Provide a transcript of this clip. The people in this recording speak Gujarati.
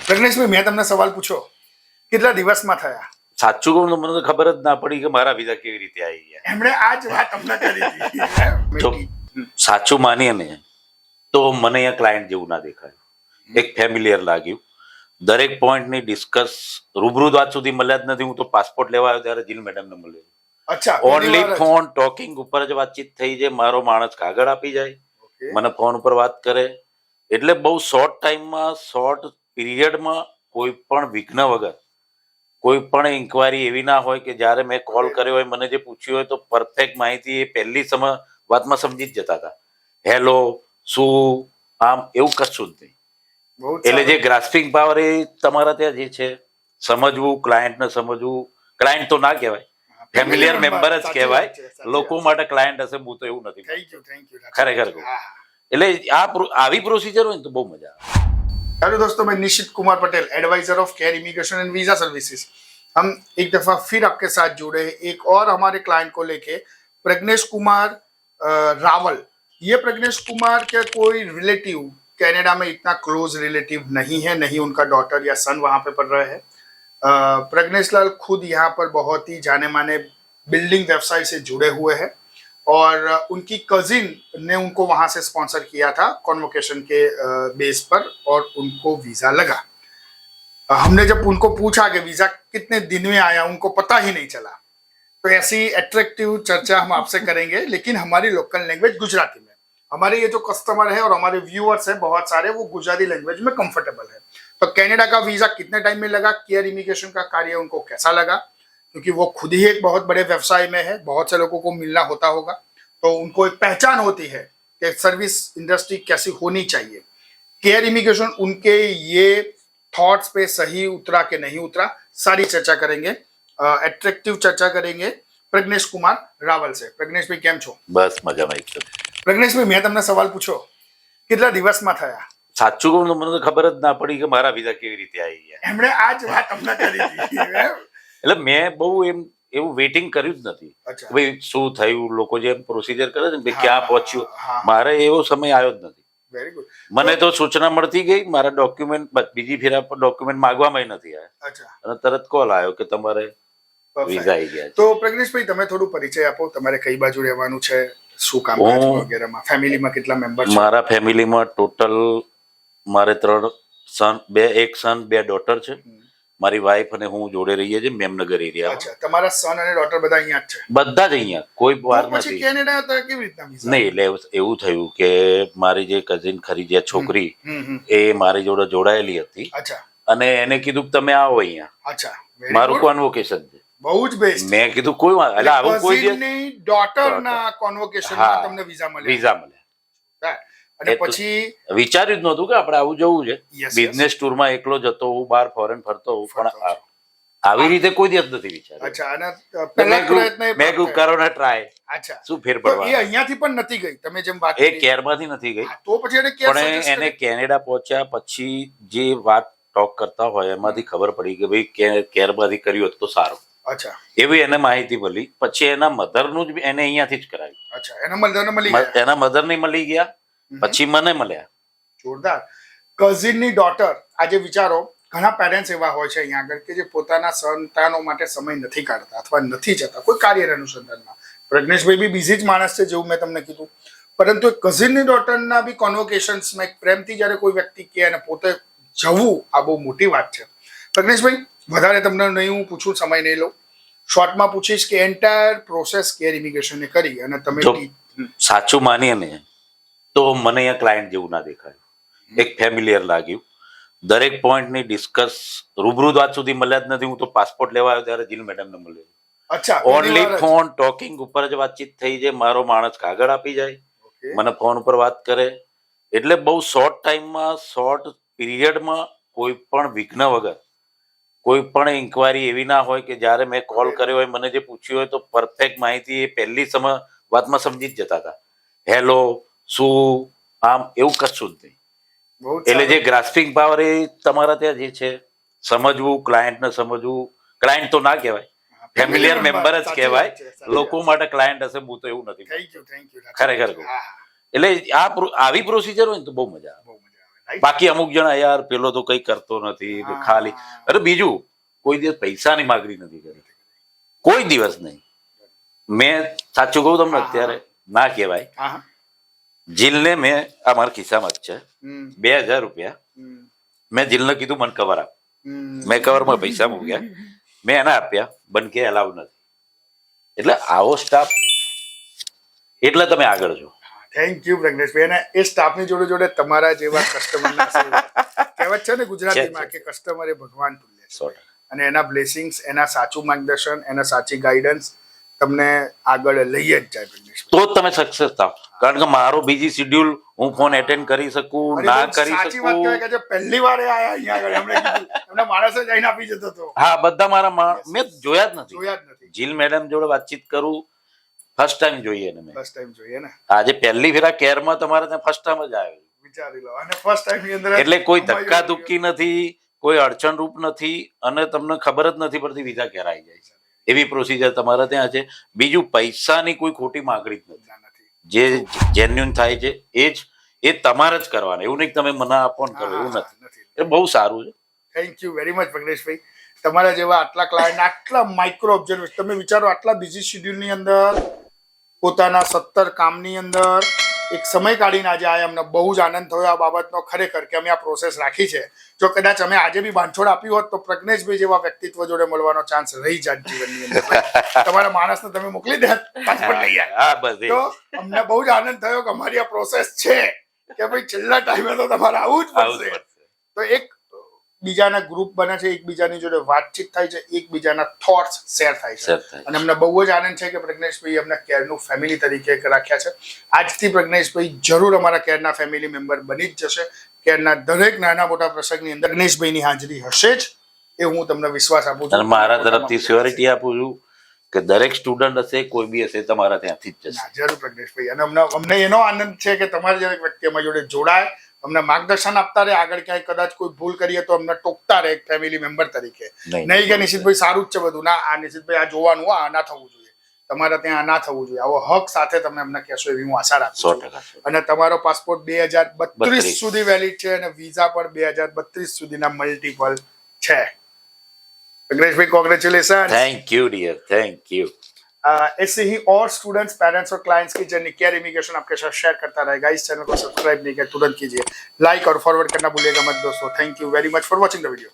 પ્રજ્ઞેશભાઈ, મેં તમને સવાલ પૂછ્યો, કેટલા દિવસમાં થયા? સાચું કહું તો મને તો ખબર જ ના પડી કે મારા વિઝા કેવી રીતે આવી ગયા. એમણે આ જ વાત અમને કરી હતી. જો સાચું માનીએ ને તો મને અહીંયા ક્લાયન્ટ જેવું ના દેખાયું. એક ફેમિલિયર લાગ્યું. દરેક પોઈન્ટની ડિસ્કસ રૂબરૂ વાત સુધી મળ્યા જ નથી. હું તો પાસપોર્ટ લેવા આવ્યો ત્યારે જીલ મેડમને મળ્યો. અચ્છા, ઓનલી ફોન ટોકિંગ ઉપર જ વાતચીત થઈ જાય. મારો માણસ કાગળ આપી જાય, મને ફોન ઉપર વાત કરે. એટલે બહુ શોર્ટ ટાઈમમાં, શોર્ટ પીરિયડમાં કોઈ પણ વિઘ્ન વગર, કોઈ પણ ઇન્કવાયરી એવી ના હોય કે જ્યારે મેં કોલ કર્યો હોય, મને જે પૂછ્યું હોય તો પરફેક્ટ માહિતી એ પહેલી વાતમાં સમજી જ જતા હતા. હેલો, શું, આમ એવું કશું જ નહીં. એટલે જે ગ્રાસ્પિંગ પાવર એ તમારા ત્યાં જે છે, સમજવું, ક્લાયન્ટને સમજવું. ક્લાયન્ટ તો ના કહેવાય, ફેમિલિયર મેમ્બર જ કહેવાય. લોકો માટે ક્લાયન્ટ હશે, હું તો એવું નથી ખરેખર કહું. એટલે આવી પ્રોસિજર હોય ને તો બહુ મજા આવે. हेलो दोस्तों, मैं Nishit Kumar Patel, adviser of care immigration and visa services. हम एक दफा फिर आपके साथ जुड़े हैं एक और हमारे क्लाइंट को लेके, प्रज्ञेश कुमार रावल। ये प्रज्ञेश कुमार के कोई रिलेटिव कनाडा में इतना क्लोज रिलेटिव नहीं है, नहीं उनका डॉटर या सन वहाँ पे पढ़ रहे हैं। प्रज्ञेश लाल खुद यहाँ पर बहुत ही जाने माने बिल्डिंग व्यवसाय से जुड़े हुए हैं और उनकी कजिन ने उनको वहां से स्पॉन्सर किया था कॉन्वोकेशन के बेस पर और उनको वीजा लगा। हमने जब उनको पूछा कि वीजा कितने दिन में आया, उनको पता ही नहीं चला। तो ऐसी एट्रैक्टिव चर्चा हम आपसे करेंगे, लेकिन हमारी लोकल लैंग्वेज गुजराती में। हमारे ये जो कस्टमर है और हमारे व्यूअर्स है बहुत सारे, वो गुजराती लैंग्वेज में कंफर्टेबल है। तो कनाडा का वीजा कितने टाइम में लगा, केयर इमिग्रेशन का कार्य उनको कैसा लगा, क्योंकि वो खुद ही एक बहुत बड़े व्यवसाय में है, बहुत से लोगों को मिलना होता होगा, तो उनको एक पहचान होती है कि सर्विस इंडस्ट्री कैसी होनी चाहिए। केयर इमिग्रेशन उनके ये थॉट्स पे सही उतरा कि नहीं उतरा, सारी चर्चा करेंगे, एट्रैक्टिव चर्चा करेंगे प्रज्ञेश कुमार रावल से। प्रज्ञेश भाई, કેમ છો? બસ મજામાં એકદમ. પ્રજ્ઞેશ ભાઈ, મેં તમને સવાલ પૂછ્યો, કેટલા દિવસમાં થયા? સાચું કહું તો મને તો ખબર જ ના પડી કે મારા વિઝા કેવી રીતે આવી ગયા. એમણે આ જ વાત અમને કરી હતી. એટલે મેં બહુ એવું વેઇટિંગ કર્યું જ નથી. ભાઈ શું થયું, લોકો જે પ્રોસિજર કરે છે ને, ક્યાં પહોંચ્યું, મારે એવો સમય આવ્યો જ નથી. Very good. મને તો સૂચના મળતી ગઈ, મારા ડોક્યુમેન્ટ બીજી ફેરા પર ડોક્યુમેન્ટ માંગવામાં નથી આવ્યા અને તરત કોલ આવ્યો કે તમારે વિઝા આવી ગયા. તો પ્રજ્ઞેશભાઈ, તમે થોડું પરિચય આપો, તમારે કઈ બાજુ રહેવાનું છે, શું કામ વગેરેમાં, ફેમિલીમાં કેટલા મેમ્બર છે? મારા ફેમિલીમાં ટોટલ મારે 3 સન, એક સન, 2 ડોટર છે. મારી વાઈફ અને હું જોડે રહીએ છીએ મેમનગર એરિયા. અચ્છા, તમારા સન અને ડોટર બધા અહીંયા જ છે? બધા જ અહીંયા, કોઈ બહાર નથી. કેનેડા તો કેવી રીતના વિઝા? નહીં, એટલે એવું થયું કે મારી જે કઝિન ખરી, જે છોકરી, એ મારી જોડે જોડાયેલી હતી. અચ્છા. અને એને કીધું કે તમે આવો અહીંયા. અચ્છા, મારું કોન્વોકેશન છે. બહુ જ બેસ્ટ. મેં કીધું કોઈ એટલે આવું કોઈ કઝિનની ડોટરના કોન્વોકેશનમાં તમને વિઝા મળ્યા. અને પછી વિચાર્યું જ નહોતું કે આપણે આવું જવું છે. બિઝનેસ ટૂરમાં એકલો જતો હું, બહાર ફોરેન ફરતો હું, પણ આવી રીતે કોઈ દિવસ નથી વિચાર્યું. અચ્છા. અને પહેલા પ્રયત્ન મેં કહ્યું કરો ને ટ્રાય. અચ્છા. શું ફેર પડવા? એ અહીંયાથી પણ નથી ગઈ, તમે જેમ વાત એ કેરમાંથી નથી ગઈ. તો પછી એને પણ એને કેનેડા પહોંચ્યા પછી જે વાત ટોક કરતા હોય એમાંથી ખબર પડી કે ભાઈ કેરમાંથી કર્યું હોત તો સારું. અચ્છા. એવી એને માહિતી મળી. પછી એના મધરનું જ એને અહીંયાથી જ કરાવ્યું. અચ્છા, એના મધરને મળી ગયા. એના મધરને મળી ગયા, પછી મને મળ્યા. જોરદાર. કઝિનની ડોટર, આજે વિચારો, ઘણા પેરેન્ટ્સ એવા હોય છે અહીંયા આગળ કે જે પોતાના સંતાનો માટે સમય નથી કાઢતા અથવા નથી જતા કોઈ કાર્ય અનુસંધાનમાં. પ્રજ્ઞેશભાઈ બી બિઝી જ માણસ છે, જેવું મેં તમને કીધું, પરંતુ કઝિનની ડોટરના બી કોન્વોકેશન્સમાં એક પ્રેમથી જ્યારે કોઈ વ્યક્તિ કહે અને પોતે જવું, આ બહુ મોટી વાત છે. પ્રજ્ઞેશભાઈ, વધારે તમને નહીં હું પૂછું, સમય નહીં લઉં, શોર્ટમાં પૂછીશ કે એન્ટાયર પ્રોસેસ કેર ઇમિગ્રેશને કરી અને તમે સાચું માનીએ ને તો મને અહીંયા ક્લાયન્ટ જેવું ના દેખાયું. એક ફેમિલિયર લાગ્યું. દરેક પોઈન્ટની ડિસ્કસ રૂબરૂ વાત સુધી મળ્યા જ નથી. હું તો પાસપોર્ટ લેવા આવ્યો ત્યારે જીલ મેડમને મળ્યો. અચ્છા. ઓનલી ફોન ટોકિંગ ઉપર જ વાતચીત થઈ જાય. મારો માણસ કાગળ આપી જાય, મને ફોન ઉપર વાત કરે. એટલે બહુ શોર્ટ ટાઈમમાં, શોર્ટ પીરિયડમાં કોઈ પણ વિઘ્ન વગર, કોઈ પણ ઇન્કવાયરી એવી ના હોય કે જ્યારે મેં કોલ કર્યો હોય, મને જે પૂછ્યું હોય તો પરફેક્ટ માહિતી એ પહેલી વાતમાં સમજી જ જતા હતા. હેલો, શું, આમ એવું કશું જ નહીં. એટલે જે ગ્રાસ્પિંગ પાવર એ તમારા ત્યાં જે છે, સમજવું, ક્લાયન્ટને સમજવું. ક્લાયન્ટ તો ના કહેવાય, ફેમિલિયર મેમ્બર જ કહેવાય. લોકો માટે ક્લાયન્ટ હશે, હું તો એવું નથી ખરેખર કહું. એટલે આવી પ્રોસિજર હોય ને તો બહુ મજા આવે. Right? બાકી અમુક જણા યાર પેલો તો કઈ કરતો નથી હા. ખાલી અરે બીજું કોઈ દિવસ પૈસાની માગણી નથી કરી કોઈ દિવસ નહીં. મેં સાચું કહું તમને હા, હા. અત્યારે ના કહેવાય હા હા. જીલને મેં આ મારા ખિસ્સામાં જ છે હમ, 2000 રૂપિયા હમ, મેં જીલને કીધું મને કવર આપ. હમ. મેં કવરમાં પૈસા મૂક્યા મેં એને આપ્યા બનકે અલાવ નથી. એટલે આવો સ્ટાફ એટલે તમે આગળ છો. Thank you Pragneshbhai. અને એ સ્ટાફની જોડે જોડે તમારા જેવા કસ્ટમરના કહેવત છે ને ગુજરાતીમાં કે કસ્ટમર એ ભગવાન તુલ્ય છે. 100%. અને એના બ્લેસિંગ્સ, એના સાચું માર્ગદર્શન, એના સાચી ગાઈડન્સ તમને આગળ લઈ જ જાય પ્રજ્ઞેશભાઈ. તો જ તમે સક્સેસ થાવ. કારણ કે મારો બીજી શિડ્યુલ હું ફોન એટેન્ડ કરી શકું અને ના બહુ કરી સાચી વાત કહેવાય શકું. કે જે પહેલી વાર એ આયા અહીંયા આગળ એમણે કીધું એમના માણસે જઈને આપી જતો હતો. હા બધા મારા મેં જોયા જ નથી. જોયા જ નથી. જીલ મેડમ જોડે વાતચીત કરું ફર્સ્ટ ટાઈમ જોઈએ ને મેં ફર્સ્ટ ટાઈમ જોઈએ ને. આજે પહેલી ફેરા કેરમાં તમારે ત્યાં ફર્સ્ટ ટાઈમ જ આવ્યો. વિચારી લો. અને ફર્સ્ટ ટાઈમ ની અંદર એટલે કોઈ ધક્કા ધુક્કી નથી કોઈ અડચણ રૂપ નથી અને તમને ખબર જ નથી પડતી વિઝા ક્યારે આવી જાય છે. એવી પ્રોસિજર તમારા ત્યાં છે. બીજું પૈસાની કોઈ ખોટી માંગણી જ નથી. જે જેન્યુન થાય છે એ તમારે જ કરવાના. એવું નહીં કે તમે મને આપો ને કરો એવું નથી. એ બહુ સારું છે. Thank you very much Pragneshbhai. તમારા જેવા આટલા ક્લાયન્ટ આટલા માઇક્રો ઓબ્ઝર્વેશન તમે વિચારો આટલા બિઝી શેડ્યુલની અંદર પોતાના 17 કામની અંદર એક સમય કાઢીને આજે આયા. અમને બહુ જ આનંદ થયો આ બાબતનો ખરેખર કે અમે આ પ્રોસેસ રાખી છે. જો કદાચ અમે આજે બી બાંધછોડ આપી હોત તો પ્રજ્ઞેશભાઈ જેવા વ્યક્તિત્વ જોડે મળવાનો ચાન્સ રહી જાત જીવનની અંદર. તમારા માણસને તમે મોકલી દે પાસપોર્ટ લઈ આવ્યા. હા બસ તો અમને બહુ જ આનંદ થયો કે અમારી આ પ્રોસેસ છે કે ભાઈ છેલ્લા ટાઈમે તો તમારે આવું જ પડશે. તો એક બીજાના ગ્રુપ બને છે, એકબીજાની જોડે વાતચીત થાય છે, એકબીજાના થોટ્સ શેર થાય છે. અને અમને બહુ જ આનંદ છે કે પ્રજ્ઞેશભાઈ અમને કેરનું ફેમિલી તરીકે રાખ્યા છે. આજથી પ્રજ્ઞેશભાઈ જરૂર અમારા કેરના ફેમિલી મેમ્બર બની જ જશે. કેરના દરેક નાના મોટા પ્રસંગની અંદર પ્રજ્ઞેશભાઈની હાજરી હશે જ એ હું તમને વિશ્વાસ આપું છું. અને મારા તરફથી શ્યોરિટી આપું છું કે દરેક સ્ટુડન્ટ હશે કોઈ બી હશે તમારા ત્યાંથી જ જશે. જરૂર પ્રજ્ઞેશભાઈ. અને અમને એનો આનંદ છે કે તમારી જેવા વ્યક્તિ અમારી જોડે જોડાય, અમને માર્ગદર્શન આપતા રહે. આગળ ક્યાંય કદાચ કોઈ ભૂલ કરીએ તો અમને ટોકતા રહે એક ફેમિલી મેમ્બર તરીકે. નહીં કે નિશિતભાઈ સારું જ છે બધું. ના આ નિશિતભાઈ આ જોવાનું આ ના થવું જોઈએ, તમારા ત્યાં આ ના થવું જોઈએ. આવો હક સાથે તમે અમને કહેશો એવી હું આશા રાખું છું. અને તમારો પાસપોર્ટ 2032 સુધી વેલિડ છે અને વિઝા પણ 2032 સુધીના મલ્ટિપલ છે. Pragnesh congratulation. Thank you dear, thank you. ऐसे ही और स्टूडेंट्स, पेरेंट्स और क्लाइंट्स की जर्नी केयर इमिग्रेशन आपके साथ शेयर करता रहेगा. इस चैनल को सब्सक्राइब नहीं किया तुरंत कीजिए, लाइक और फॉरवर्ड करना भूलिएगा मत दोस्तों. Thank you very much for watching the video.